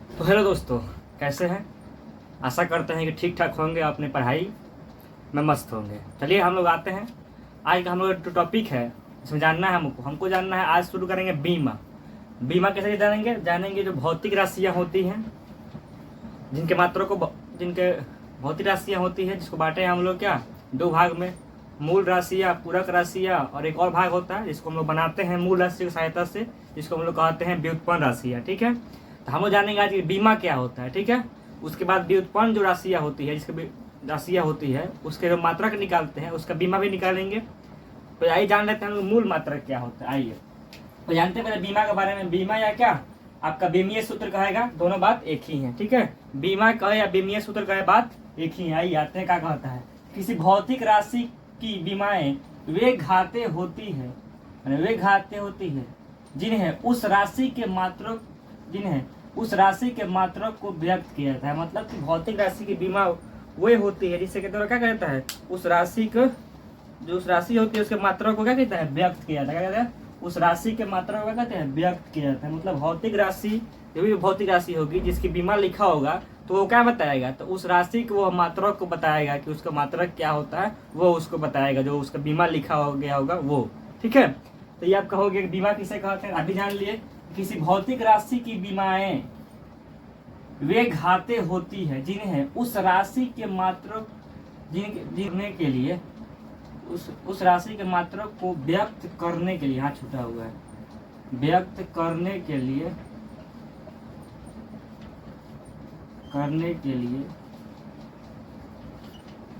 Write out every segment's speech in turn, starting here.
तो हेलो दोस्तों, कैसे हैं। आशा करते हैं कि ठीक ठाक होंगे, अपनी पढ़ाई में मस्त होंगे। चलिए हम लोग आते हैं। आज का हम लोग जो टॉपिक है इसमें जानना है हमको जानना है। आज शुरू करेंगे बीमा। बीमा कैसे जानेंगे जो भौतिक राशियाँ होती हैं, जिनके मात्रा को जिनके भौतिक राशियाँ होती है, जिसको बांटे हैं हम लोग क्या, दो भाग में। मूल राशियाँ, पूरक राशियाँ, और एक और भाग होता है जिसको हम लोग बनाते हैं मूल राशि की सहायता से, जिसको हम लोग कहते हैं व्युत्पन्न राशियाँ। ठीक है, तो हम लोग जानेंगे आज कि बीमा क्या होता है। ठीक है, उसके बाद व्युत्पन्न जो राशियाँ होती है, जिसके राशियाँ होती है उसके जो मात्रक निकालते हैं उसका बीमा भी निकालेंगे। तो आइए जान लेते हैं हम लोग मूल मात्रक क्या होता है। आइए तो जानते हैं पहले बीमा के बारे में। बीमा या क्या आपका बीमीय सूत्र कहेगा, दोनों बात एक ही है। ठीक है, बीमा कहे या बीमीय सूत्र कहे, बात एक ही है। आइए आते हैं क्या कहता है। किसी भौतिक राशि की बीमाएं वे घाते होती है, जिन्हें उस राशि के मात्रक को व्यक्त किया जाता है। मतलब कि भौतिक राशि की बीमा वे होती है जिससे कहते हैं क्या कहता है, उस राशि होती है उसके मात्रक को क्या कहता है, व्यक्त किया जाता है। क्या कहता है, उस राशि के मात्रा को क्या कहते हैं, व्यक्त किया जाता है। मतलब भौतिक राशि, जो भी भौतिक राशि होगी जिसकी बीमा लिखा होगा तो वो क्या बताएगा, तो उस राशि को वो मात्रक को बताएगा कि उसका मात्रक क्या होता है, वो उसको बताएगा जो उसका बीमा लिखा हो गया होगा वो। ठीक है, तो ये आप कहोगे कि बीमा किसे कहते हैं, अभी जान लिए। किसी भौतिक राशि की बीमाएं वे घाते होती है जिन्हें उस राशि के मात्रक जीने के लिए उस राशि के मात्रक को व्यक्त करने के लिए, यहाँ छूटा हुआ है, व्यक्त करने के लिए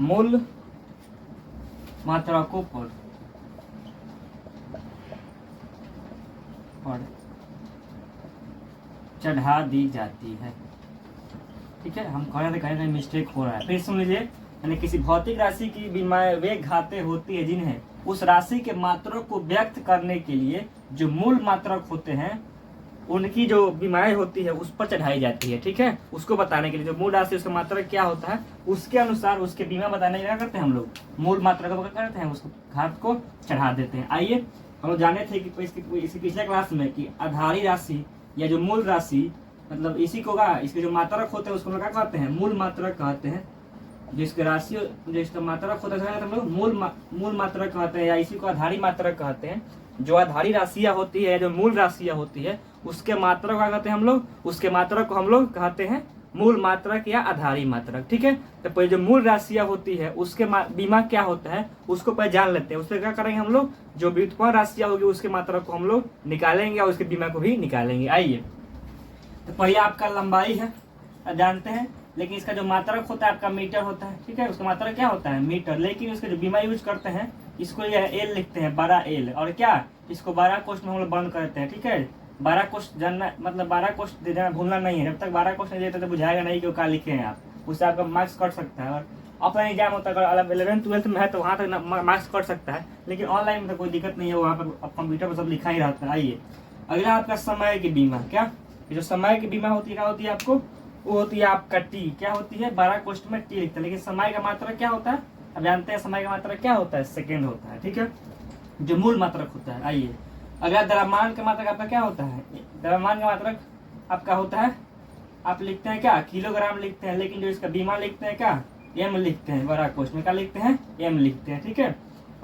मूल मात्रकों पर चढ़ा दी जाती है। ठीक है, हम कहीं मिस्टेक हो रहा है, फिर सुन लीजिए। यानी किसी भौतिक राशि की बीमाएं वे घाते होती है जिन्हें उस राशि के मात्रक को व्यक्त करने के लिए जो मूल मात्रक होते हैं उनकी जो बीमाएं होती है उस पर चढ़ाई जाती है। ठीक है, उसको बताने के लिए जो मूल राशि उसका मात्रक क्या होता है उसके अनुसार उसके बीमा बताने के क्या करते हैं हम लोग, मूल मात्रक को क्या करते हैं, उसको घात को चढ़ा देते हैं। आइए हम लोग जाने थे कि इसकी पिछले क्लास में कि आधारी राशि या जो मूल राशि, मतलब इसी को इसके जो मात्रक होते हैं उसको क्या कहते हैं, मूल मात्रक कहते हैं। जिसके राशि जो इसका मात्रक होता है हम लोग मूल मात्रक कहते हैं, या इसी को आधारी मात्रक कहते हैं। जो आधारी राशियाँ होती है, जो मूल राशियाँ होती है उसके मात्रक क्या कहते हैं हम लोग, उसके मात्रक को हम लोग कहते हैं मूल मात्रक या आधारी मात्रक। ठीक है, तो पहले जो मूल राशियाँ होती है उसके बीमा क्या होता है उसको पहले जान लेते हैं। उससे क्या करेंगे हम लोग, जो व्युत्पन्न राशियाँ होगी उसके मात्रक को हम लोग निकालेंगे और उसके बीमा को भी निकालेंगे। आइए, तो पहले आपका लंबाई है, जानते हैं, लेकिन इसका जो मात्रक होता है आपका मीटर होता है। ठीक है, उसका मात्रक क्या होता है, मीटर। लेकिन उसका जो बीमा यूज करते हैं इसको ये एल लिखते हैं, 12 एल, और क्या इसको 12 कोष्ठ में हम लोग बंद करते हैं। ठीक है, 12 कोष्ठ जानना, मतलब 12 कोष्ठ देना भूलना नहीं है। जब तक 12 कोष्ठ नहीं देते तो बुझाएगा नहीं कि क्या लिखे हैं आप, उससे आपका मार्क्स कट सकता है। और ऑफलाइन एग्जाम होता है, अगर 11th-12th में है तो वहाँ तक मार्क्स कट सकता है, लेकिन ऑनलाइन में तो कोई दिक्कत नहीं है, वहाँ पर कंप्यूटर पर सब लिखा ही रहता है। आइए अगला आपका समय की बीमा। क्या जो समय की बीमा होती है क्या होती है आपको, वो होती है आपका टी। क्या होती है, 12 कोष्ठ में टी लिखते हैं, लेकिन समय का मात्रक क्या होता है, अब जानते हैं समय का मात्रक क्या होता है, सेकंड होता है। ठीक है, जो मूल मात्रक होता है। आइए अगला द्रव्यमान का मात्रक आपका क्या होता है, द्रव्यमान का मात्रक आपका होता है, आप लिखते हैं क्या, किलोग्राम लिखते हैं, लेकिन जो इसका बीमा लिखते हैं क्या, एम लिखते हैं, 12 कोष्ठ में क्या लिखते हैं, एम लिखते हैं। ठीक है,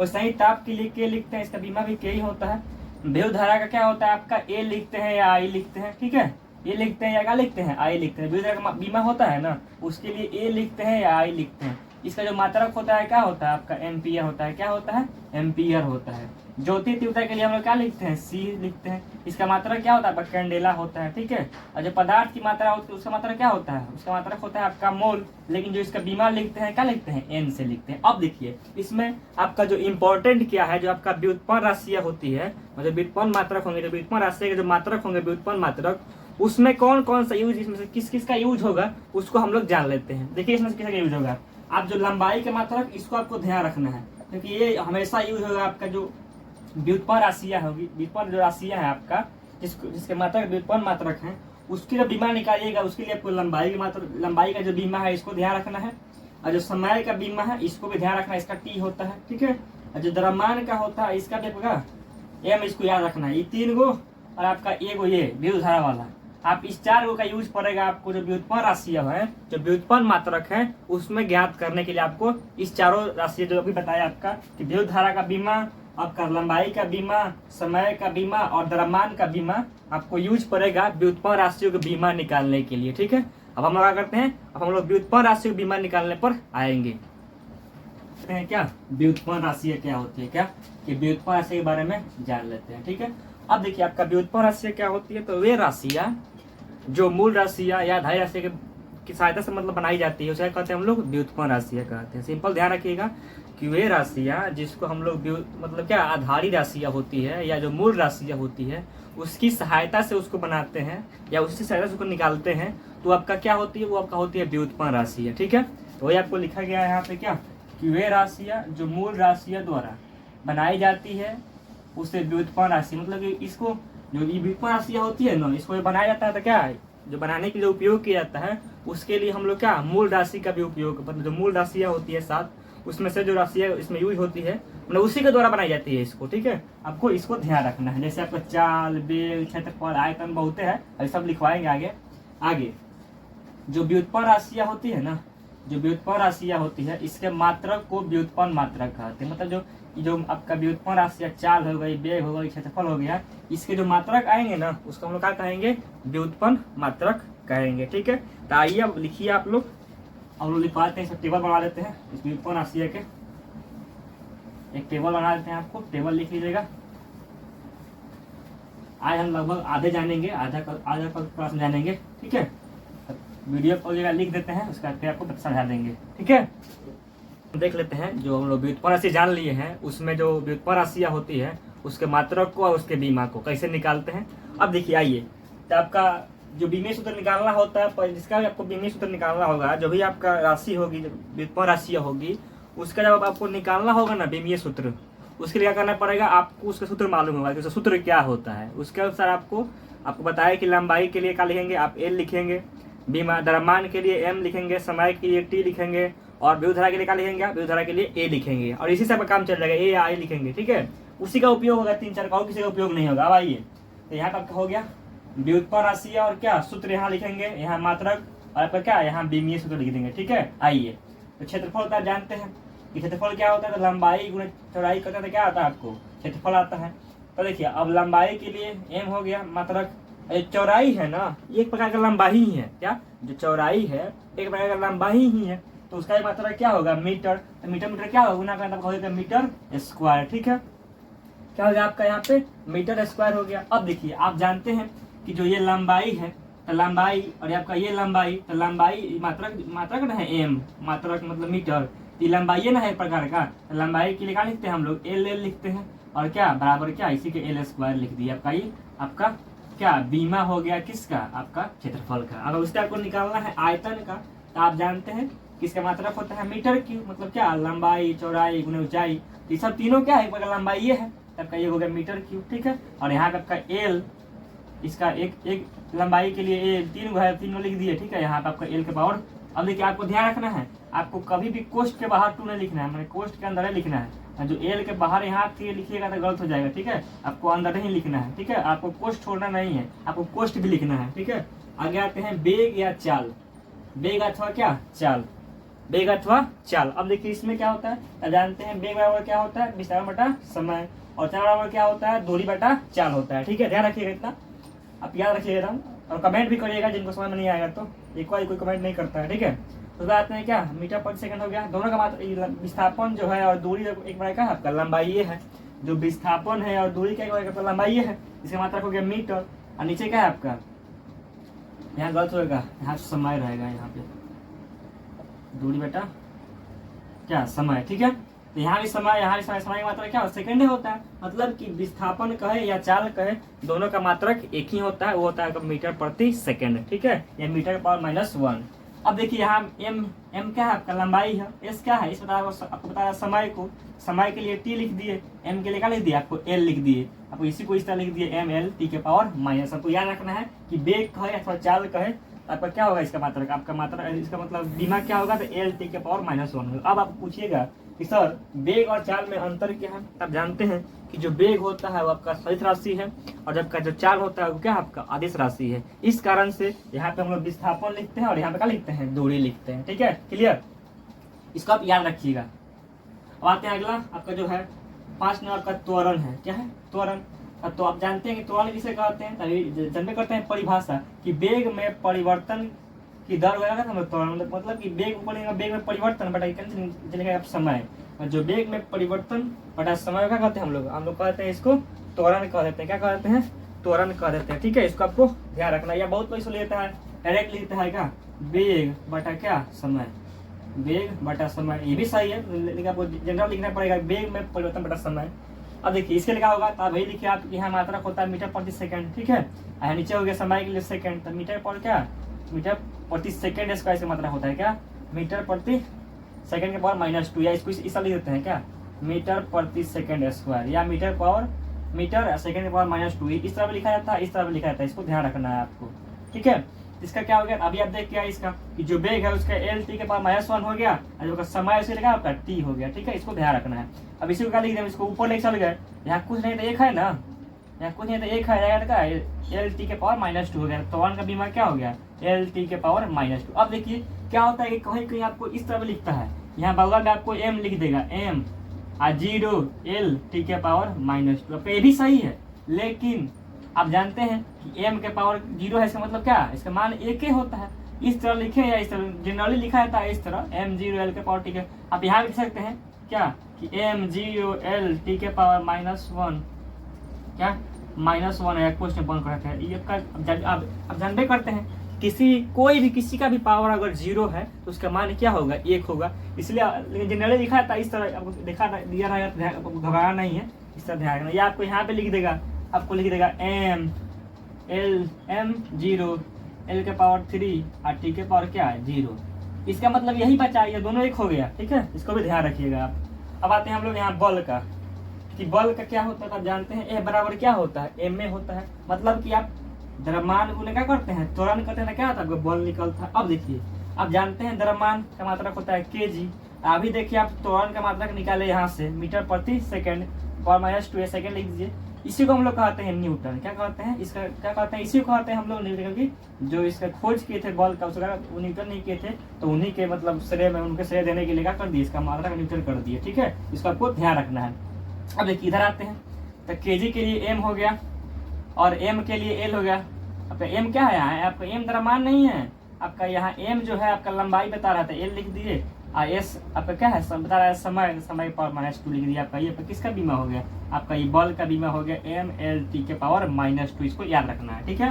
और सही ताप के लिए के लिखते हैं, इसका बीमा भी के ही होता है। विद्युत धारा का क्या होता है आपका, ए लिखते हैं या आई लिखते हैं। ठीक है, ये लिखते हैं या क्या लिखते हैं, आई लिखते हैं। विद्युत धारा का बीमा होता है ना, उसके लिए ए लिखते हैं या आई लिखते हैं। इसका जो मात्रक होता है क्या होता है आपका, एम्पियर होता है। क्या होता है, एम्पियर होता है। ज्योति तीव्रता के लिए हम लोग क्या लिखते हैं, सी लिखते हैं। इसका मात्रक क्या होता है आपका, कैंडेला होता है। ठीक है, और जो पदार्थ की मात्रा होती है उसका मात्रक क्या होता है, उसका मात्रक होता है आपका मोल, लेकिन जो इसका बीमा लिखते हैं क्या लिखते हैं, एन से लिखते हैं। अब देखिए इसमें आपका जो इम्पोर्टेंट क्या है, जो आपका व्युत्पन्न राशियाँ होती है, मतलब व्युत्पन्न मात्रक होंगे, जो व्युत्पन्न राशि के जो मात्रक होंगे व्युत्पन्न मात्रक, उसमें कौन कौन सा यूज, इसमें से किस किस का यूज होगा उसको हम लोग जान लेते हैं। देखिए इसमें से किसका यूज होगा, आप जो लंबाई के मात्रक इसको आपको ध्यान रखना है, क्योंकि ये हमेशा यूज होगा आपका जो व्युत्पन्न राशियाँ होगी, व्युत्पन्न जो राशियाँ हैं आपका, जिसके मात्रक व्युत्पन्न मात्रक हैं, उसकी जो बीमा निकालिएगा उसके लिए आपको लंबाई का जो बीमा है इसको ध्यान रखना है, और जो समय का बीमा है इसको भी ध्यान रखना है, इसका टी होता है। ठीक है, और जो द्रव्यमान का होता है इसका भी आपका एम, इसको याद रखना है। ये 3 गो और आपका एगो ये विद्युत धारा वाला, आप इस 4 का यूज पड़ेगा आपको जो व्युत्पन्न राशियां है, जो व्युत्पन्न मात्रक है, उसमें ज्ञात करने के लिए आपको इस चारों राशियां जो अभी बताया आपका कि विद्युत धारा का बीमा, आपका लंबाई का बीमा, समय का बीमा और द्रव्यमान का बीमा आपको यूज पड़ेगा व्युत्पन्न राशियों का बीमा निकालने के लिए। ठीक है, अब हम लोग क्या करते हैं, अब हम लोग व्युत्पन्न राशियों का बीमा निकालने पर आएंगे। हैं क्या व्युत्पन्न राशियां क्या होती है, क्या कि व्युत्पन्न राशि के बारे में जान लेते हैं। ठीक है, अब देखिए आपका व्युत्पन्न राशियां क्या होती है, तो वे राशियां जो मूल राशियां या धारी राशि की सहायता से मतलब बनाई जाती है, उसे कहते हैं हम लोग व्युत्पन्न राशियां कहते हैं। सिंपल ध्यान रखिएगा कि वे राशियां जिसको हम लोग मतलब क्या आधारी राशियां होती है या जो मूल राशियां होती है उसकी सहायता से उसको बनाते हैं या उसकी सहायता से उसको निकालते हैं, तो आपका क्या होती है, वो आपका होती है व्युत्पन्न राशि है। ठीक है, तो वही आपको लिखा गया है यहाँ पे क्या कि वे राशियां जो मूल राशियां द्वारा बनाई जाती है उसे व्युत्पन्न राशि, मतलब कि इसको जो ये व्युत्पन्न राशियां होती है ना, इसको बनाया जाता है तो क्या है, जो बनाने के लिए उपयोग किया जाता है उसके लिए हम लोग क्या मूल राशि का भी उपयोग, मतलब जो मूल राशियां होती है 7 उसमें से जो राशियां इसमें यूज होती है मतलब उसी के द्वारा बनाई जाती है इसको। ठीक है, आपको इसको ध्यान रखना है। जैसे आपका चाल, वेग, क्षेत्रफल, आयतन बहुत है, अभी सब लिखवाएंगे आगे। आगे जो व्युत्पन्न राशियां होती है ना, जो व्युत्पन्न राशियां होती है इसके मात्रक को व्युत्पन्न मात्रक कहते हैं। मतलब जो आपका व्युत्पन्न राशियां चाल हो गई, वेग हो गई, क्षेत्रफल हो गया, इसके जो मात्रक आएंगे ना उसको हम लोग क्या कहेंगे, व्युत्पन्न मात्रक कहेंगे। ठीक है, तो आइए अब लिखिए आप लोग, हम लोग लिखवाते हैं, सब टेबल बना लेते हैं इस व्युत्पन्न राशियां के। एक टेबल बना देते हैं, आपको टेबल लिख लीजिएगा। आज हम लगभग आधे जानेंगे, आधा क्लास में जानेंगे। ठीक है, वीडियो को जगह लिख देते हैं, उसका फिर आपको समझा देंगे। ठीक है, देख लेते हैं जो हम लोग व्युत्पन्न राशि जान लिए हैं उसमें जो व्युत्पन्न राशियां होती है उसके मात्रक को और उसके बीमा को कैसे निकालते हैं। अब देखिए आइए, तो आपका जो बीमीय सूत्र निकालना होता है, पर जिसका भी आपको बीमीय सूत्र निकालना होगा, जो भी आपका राशि होगी, जो व्युत्पन्न राशियां होगी उसका जब आपको निकालना होगा ना बीमीय सूत्र, उसके लिए क्या करना पड़ेगा, आपको उसका सूत्र मालूम होगा कि उसका सूत्र क्या होता है। उसके अनुसार आपको बताया कि लंबाई के लिए क्या लिखेंगे, आप L लिखेंगे, बीमा द्रव्यमान के लिए M लिखेंगे, समय के लिए T लिखेंगे और विद्युत धारा के लिए क्या लिखेंगे, विद्युत धारा के लिए A लिखेंगे और इसी से आपका काम चल जाएगा, A I लिखेंगे। ठीक है, उसी का उपयोग होगा, 3-4 का और किसी का उपयोग नहीं होगा। अब आइए, तो यहाँ आपका हो गया व्युत्पन्न राशि और क्या सूत्र यहाँ लिखेंगे, यहाँ मात्रक और आपका क्या यहाँ बीमीय सूत्र लिख देंगे। ठीक है, आइए, तो क्षेत्रफल होता है, जानते हैं कि क्षेत्रफल क्या होता है, तो लंबाई गुणा चौड़ाई करते हैं, तो क्या आता है आपको क्षेत्रफल आता है। तो देखिए अब लंबाई के लिए M हो गया मात्रक, चौड़ाई है ना एक प्रकार का लंबाई ही है, क्या जो चौड़ाई है एक प्रकार का लंबाई ही है, तो उसका मात्रक क्या होगा मीटर। तो मीटर क्या होगा, गुना करना होगा मीटर स्क्वायर। ठीक है, क्या हो गया आपका यहाँ पे मीटर स्क्वायर हो गया। अब देखिए आप जानते हैं कि जो ये लंबाई है, तो लंबाई और आपका ये लंबाई, तो लंबाई मात्रक ना है M, मात्रक मतलब मीटर, ये लंबाई ना है एक प्रकार का। तो लंबाई के लिए क्या लिखते हैं हम लोग, L लिखते हैं और क्या बराबर क्या इसी के L स्क्वायर लिख दिया। आपका ये आपका क्या बीमा हो गया किसका, आपका क्षेत्रफल का। अगर उससे आपको निकालना है आयतन का, तो आप जानते हैं किसका मात्रक होता है मीटर क्यूब, मतलब क्या लंबाई चौड़ाई गुना ऊंचाई, ये सब तीनों क्या है, एक प्रकार लंबाई ये है, आपका ये हो गया मीटर क्यूब। ठीक है, और यहाँ पे आपका L, इसका एक लंबाई के लिए A 3 है, 3 लिख दिए। ठीक है, यहाँ पे आपका L के पावर। अब देखिए आपको ध्यान रखना है, आपको कभी भी कोष्ठ के बाहर 2 नहीं लिखना है, मैंने कोष्ठ के अंदर ही लिखना है। जो L के बाहर यहाँ 3 लिखिएगा तो गलत हो जाएगा। ठीक है, आपको अंदर ही लिखना है। ठीक है, आपको कोष्ठ छोड़ना नहीं है, आपको कोष्ठ भी लिखना है। ठीक है, आगे आते हैं वेग या चाल, वेग अथवा क्या चाल, वेग अथवा चाल। अब देखिए इसमें क्या होता है, जानते हैं वेग बराबर क्या होता है, विस्तार बटा समय, और चाल बराबर क्या होता है, दूरी बटा चाल होता है। ठीक है, ध्यान रखिएगा इतना, आप याद रखिएगा और कमेंट भी करिएगा जिनको समझ में नहीं आएगा, तो एक बार कोई कमेंट नहीं करता है। ठीक है, तो आते हैं क्या मीटर पर सेकंड हो गया, दोनों का मात्र विस्थापन जो है और दूरी एक बार का आपका लंबाई ये है, जो विस्थापन है और दूरी क्या एक लंबाई ये है, इसका मात्रक हो गया मीटर। और नीचे क्या है आपका, यहाँ गलत होगा, यहाँ समय रहेगा, यहाँ पे दूरी बेटा क्या समय। ठीक है, तो यहाँ भी समय, यहाँ भी समय, समय का मात्रक क्या सेकंड होता है, मतलब कि विस्थापन कहे या चाल कहे दोनों का मात्रक एक ही होता है, वो होता है मीटर प्रति सेकंड। ठीक है, या मीटर पावर -1। अब देखिए यहाँ M क्या है आपका लंबाई है, S क्या है, इस आपको बताया समय को, समय के लिए T लिख दिए, M के लिए क्या लिख दिया आपको L लिख दिए, आपको इसी को इस तरह लिख दिए ML T के पावर माइनस। आपको याद रखना है कि वेग कहे अथवा चाल कहे आपका क्या होगा इसका मात्रक, आपका मात्रा इसका मतलब बीमा क्या होगा, तो एल टी के पावर -1 होगा। अब आप पूछिएगा कि सर वेग और चाल में अंतर क्या है। आप जानते हैं कि जो वेग होता है वो आपका सदिश राशि है और जबकि जो चाल होता है वो क्या है, आपका अदिश राशि है। इस कारण से यहाँ पे हम लोग विस्थापन लिखते हैं और यहाँ पे क्या लिखते हैं, दूरी लिखते हैं। ठीक है, क्लियर, इसको आप याद रखिएगा। अब आते हैं अगला, आपका जो है 5 नंबर का त्वरण है। क्या है, त्वरण। तो आप जानते हैं कि त्वरण किसे कहते हैं, तभी जानते करते हैं परिभाषा कि वेग में परिवर्तन की दर होगा तो हम लोग त्वरण, मतलब कि वेग ऊपर वेग में परिवर्तन बटा चलेगा आप समय, और जो वेग में परिवर्तन बटा समय क्या कहते हैं हम लोग कहते हैं इसको त्वरण कह देते हैं। क्या कहते हैं, त्वरण कह देते हैं। ठीक है, इसको आपको ध्यान रखना। या बहुत कोई लेता है डायरेक्ट लिखता है क्या, वेग बटा क्या समय, वेग बटा समय, ये भी सही है लेकिन आपको जनरल लिखना पड़ेगा वेग में परिवर्तन बटा समय। अब देखिए इसके लिखा होगा तो वही लिखिए आप, यहाँ मात्रक होता है मीटर प्रति सेकंड। ठीक है, नीचे हो गया समय के लिए सेकंड, तो मीटर पर क्या, मीटर प्रति सेकंड स्क्वायर से मात्रा होता है क्या, मीटर प्रति सेकंड के पावर -2, या इसको इस लिख देते हैं क्या, मीटर प्रति सेकंड स्क्वायर, या मीटर सेकंड के पावर -2, इस तरह भी लिखा जाता है, इस तरह भी लिखा जाता है। इसको ध्यान रखना है आपको। ठीक है, इसका क्या हो गया, अभी आप देख क्या इसका कि जो वेग है उसका एल टी के पावर -1 हो गया और जो समय उसे लगा आपका टी हो गया। ठीक है, इसको ध्यान रखना है। अब इसी को क्या लिख दें, इसको ऊपर लेके चल गए, यहाँ कुछ नहीं तो एक है ना, यहाँ कुछ नहीं तो एक है, एल टी के पावर -2 हो गया, तो वन का बीमा क्या हो गया, एल टी के पावर -2। अब देखिए क्या होता है कि कहीं कहीं आपको इस तरह लिखता है, यहाँ बगल में आपको एम लिख देगा, एम 0 एल टी के पावर -2, ये भी सही है, लेकिन आप जानते हैं कि m के पावर 0 है, इसका मतलब क्या, इसका मान 1 ही होता है। इस तरह लिखे या इस तरह जनरली लिखा जाता है इस तरह, m0 l के पावर t के। आप यहाँ लिख सकते हैं क्या कि m0 l t के पावर -1, क्या -1 है, क्वेश्चन बंद रखा है ये का। आप जानते करते हैं किसी का भी पावर अगर 0 है तो उसका मान क्या होगा, 1 होगा। इसलिए जनरली लिखा जाता है इस तरह, आपको दिखा दिया रहेगा, घबराना नहीं है, इस तरह ध्यान रखना। या आपको यहाँ पे लिख देगा, आपको लिख देगा m0 l के पावर 3 और t के पावर क्या है 0। इसका मतलब यही बचा, ये दोनों एक हो गया। ठीक है, इसको भी ध्यान रखिएगा आप। अब आते हैं हम लोग यहाँ बल का, कि बल का क्या होता है, आप जानते हैं ए बराबर क्या होता है, m में होता है, मतलब कि आप द्रव्यमान को क्या करते हैं, त्वरण करते हैं, क्या होता है आपको बल निकलता है। अब देखिए आप जानते हैं द्रव्यमान का मात्रक होता है kg। अभी देखिए आप त्वरण का मात्रक निकाले यहाँ से, मीटर प्रति सेकंड पावर -2 सेकंड लिख दीजिए। इसी को हम लोग कहते हैं न्यूटन। क्या कहते हैं इसका, क्या कहते हैं, इसी को कहते हैं हम लोग न्यूटन की, जो इसका खोज किए थे बल का, उसका वो न्यूटन नहीं किए थे, तो उन्हीं के मतलब श्रेय में, उनके श्रेय देने के लिए क्या कर दिए, इसका मात्रक न्यूटन कर दिए। ठीक है, इसको आपको ध्यान रखना है। अब देखिए इधर आते हैं, तो केजी के लिए एम हो गया और एम के लिए एल हो गया। आपका एम क्या है, यहाँ आपका एम द्रव्यमान नहीं है, आपका यहाँ एम जो है आपका लंबाई बता रहा था, एल लिख दिए, और एस आपका क्या है, बता रहा है समय पावर -2 लिख दिया। आपका ये किसका बीमा हो गया, आपका ये बल का बीमा हो गया mlt के पावर -2, इसको याद रखना है। ठीक है,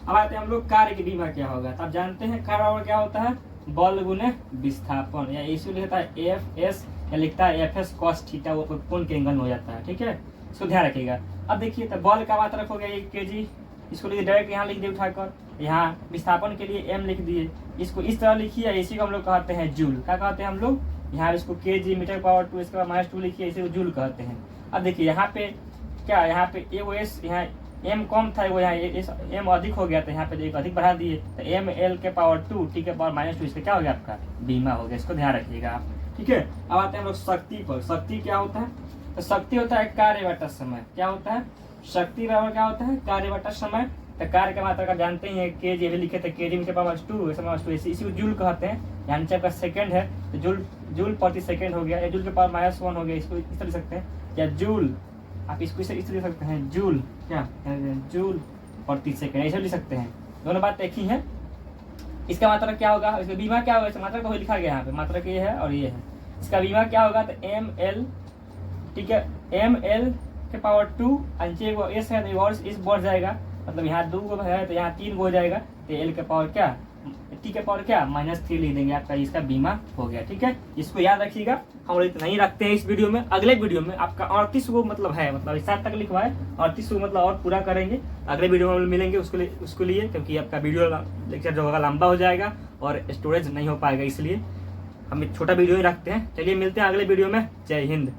अब आते हैं हम लोग कार्य की बीमा क्या होगा। तो आप जानते हैं कार्य बराबर क्या होता है, बल गुने विस्थापन, या इसी लिखता है fs, या लिखता है fs cos थीटा, वो कोण के एंगल में हो जाता है। ठीक है, इसको ध्यान रखिएगा। अब देखिए तो बल का मात्रक हो गया 1 kg, इसको लिखिए डायरेक्ट यहाँ लिख दिए उठाकर, यहाँ विस्थापन के लिए m लिख दिए, इसको इस तरह लिखिए, इसी को हम लोग कहते हैं जूल। क्या कहते हैं हम लोग, यहाँ इसको kg मीटर पावर 2 इसके बाद -2 लिखिए, इसी को जूल कहते हैं। अब देखिए यहाँ पे क्या, यहाँ पे एस, यहाँ m कम था, वो यहाँ m अधिक हो गया, तो यहाँ पे एक अधिक बढ़ा दिए, तो ml के पावर 2 t के पावर -2, इसका क्या हो गया, आपका बीमा हो गया। इसको ध्यान रखिएगा आप। ठीक है, अब आते हैं हम लोग शक्ति पर। शक्ति क्या होता है, तो शक्ति होता है कार्य बटा समय। क्या होता है, शक्ति बराबर क्या होता है, कार्य बटा समय। तो कार्य का मात्रा का जानते हैं, केजी भी लिखे थे, केजी मीटर पावर -2, इसी को जूल कहते हैं। यहाँ नीचे आपका सेकंड है, तो जूल प्रति सेकंड हो गया, या जूल के पावर -1 हो गया, इसको इस तरह लिख सकते हैं, या जूल आप इसको इस तरह लिख सकते हैं, जूल क्या, जूल प्रति सेकंड, ऐसे लिख सकते हैं। दोनों बात एक ही है। इसका मात्रा क्या होगा, इसका बीमा क्या होगा, इसका मात्रा तो लिखा गया यहाँ पे, मात्रा ये है और ये है। इसका बीमा क्या होगा, तो ml, ठीक है, ml के पावर 2, नीचे वो एस है तो इस बढ़ जाएगा, मतलब यहाँ 2 गो है तो यहाँ 3 गो हो जाएगा, तो एल के पावर क्या, टी के पावर क्या -3 लिख देंगे, आपका इसका बीमा हो गया। ठीक है, इसको याद रखिएगा। हम लोग इतना ही रखते हैं इस वीडियो में। अगले वीडियो में आपका 38 गो मतलब है, मतलब 7 तक लिखवा है, 38 गो मतलब और पूरा करेंगे। अगले वीडियो में हम मिलेंगे उसको लिए, क्योंकि आपका वीडियो लेक्चर जो होगा लंबा हो जाएगा और स्टोरेज नहीं हो पाएगा, इसलिए हम एक छोटा वीडियो ही रखते हैं। चलिए मिलते हैं अगले वीडियो में। जय हिंद।